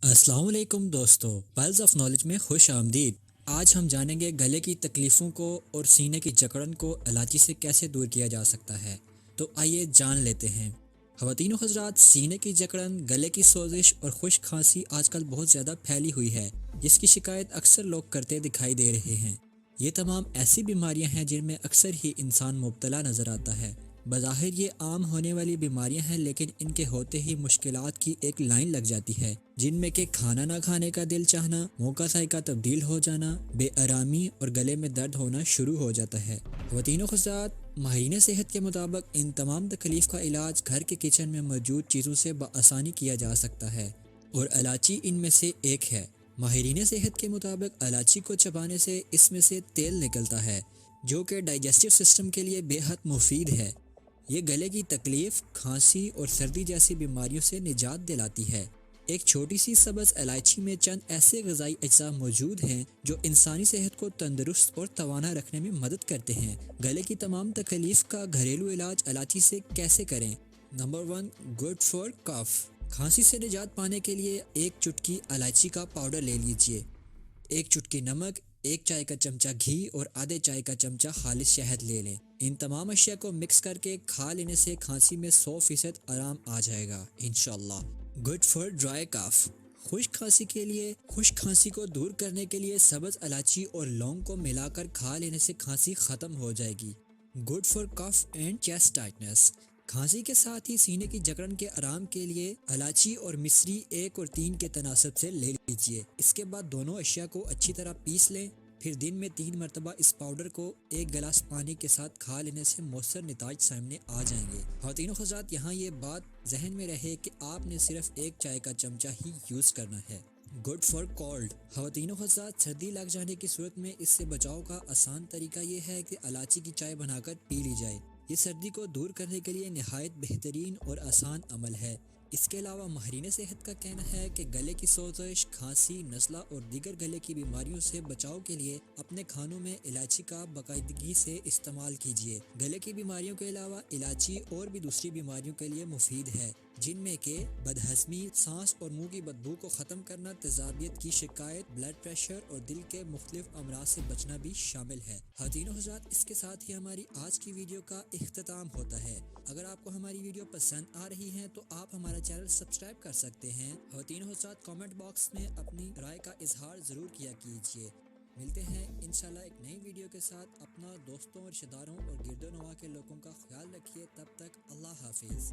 السلام علیکم دوستو، پلز آف نالج میں خوش آمدید۔ آج ہم جانیں گے گلے کی تکلیفوں کو اور سینے کی جکڑن کو الائچی سے کیسے دور کیا جا سکتا ہے۔ تو آئیے جان لیتے ہیں۔ خواتین و حضرات، سینے کی جکڑن، گلے کی سوزش اور خشک کھانسی آج کل بہت زیادہ پھیلی ہوئی ہے، جس کی شکایت اکثر لوگ کرتے دکھائی دے رہے ہیں۔ یہ تمام ایسی بیماریاں ہیں جن میں اکثر ہی انسان مبتلا نظر آتا ہے۔ بظاہر یہ عام ہونے والی بیماریاں ہیں، لیکن ان کے ہوتے ہی مشکلات کی ایک لائن لگ جاتی ہے، جن میں کہ کھانا نہ کھانے کا دل چاہنا، منہ کا ذائقہ تبدیل ہو جانا، بے آرامی اور گلے میں درد ہونا شروع ہو جاتا ہے۔ خواتین و حضرات، ماہرین صحت کے مطابق ان تمام تکلیف کا علاج گھر کے کچن میں موجود چیزوں سے بآسانی کیا جا سکتا ہے، اور الائچی ان میں سے ایک ہے۔ ماہرین صحت کے مطابق الائچی کو چبانے سے اس میں سے تیل نکلتا ہے، جو کہ ڈائجسٹو سسٹم کے لیے بے حد مفید ہے۔ یہ گلے کی تکلیف، کھانسی اور سردی جیسی بیماریوں سے نجات دلاتی ہے۔ ایک چھوٹی سی سبز الائچی میں چند ایسے غذائی اجزاء موجود ہیں جو انسانی صحت کو تندرست اور توانا رکھنے میں مدد کرتے ہیں۔ گلے کی تمام تکلیف کا گھریلو علاج الائچی سے کیسے کریں؟ نمبر 1، گڈ فار کف۔ کھانسی سے نجات پانے کے لیے ایک چٹکی الائچی کا پاؤڈر لے لیجئے، ایک چٹکی نمک، ایک چائے کا چمچہ گھی اور آدھے چائے کا چمچہ خالص شہد لے لیں۔ ان تمام اشیاء کو مکس کر کے کھا لینے سے کھانسی میں 100% آرام آ جائے گا انشاءاللہ۔ گڈ فار ڈرائی کف۔ خشک کھانسی کے لیے، خشک کھانسی کو دور کرنے کے لیے سبز الائچی اور لونگ کو ملا کر کھا لینے سے کھانسی ختم ہو جائے گی۔ Good for cough and chest tightness. کھانسی کے ساتھ ہی سینے کی جکڑن کے آرام کے لیے الائچی اور مصری 1 اور 3 کے تناسب سے لے لیجئے۔ اس کے بعد دونوں اشیاء کو اچھی طرح پیس لیں، پھر دن میں 3 مرتبہ اس پاؤڈر کو 1 گلاس پانی کے ساتھ کھا لینے سے مؤثر نتائج سامنے آ جائیں گے۔ خواتین و حضرات، یہاں یہ بات ذہن میں رہے کہ آپ نے صرف 1 چائے کا چمچہ ہی یوز کرنا ہے۔ Good for cold. خواتین و حضرات، سردی لگ جانے کی صورت میں اس سے بچاؤ کا آسان طریقہ یہ ہے کہ الائچی کی چائے بنا کر پی لی جائے۔ یہ سردی کو دور کرنے کے لیے نہایت بہترین اور آسان عمل ہے۔ اس کے علاوہ ماہرین صحت کا کہنا ہے کہ گلے کی سوزش، کھانسی، نزلہ اور دیگر گلے کی بیماریوں سے بچاؤ کے لیے اپنے کھانوں میں الائچی کا باقاعدگی سے استعمال کیجیے۔ گلے کی بیماریوں کے علاوہ الائچی اور بھی دوسری بیماریوں کے لیے مفید ہے، جن میں کہ بدہضمی، سانس اور منہ کی بدبو کو ختم کرنا، تیزابیت کی شکایت، بلڈ پریشر اور دل کے مختلف امراض سے بچنا بھی شامل ہے۔ خواتین و حضرات، اس کے ساتھ ہی ہماری آج کی ویڈیو کا اختتام ہوتا ہے۔ اگر آپ کو ہماری ویڈیو پسند آ رہی ہے تو آپ ہمارا چینل سبسکرائب کر سکتے ہیں۔ خواتین و حضرات، کامنٹ باکس میں اپنی رائے کا اظہار ضرور کیا کیجیے۔ ملتے ہیں انشاءاللہ ایک نئی ویڈیو کے ساتھ۔ اپنا، دوستوں، رشتہ داروں اور گرد و نواح کے لوگوں کا خیال رکھیے۔ تب تک اللہ حافظ۔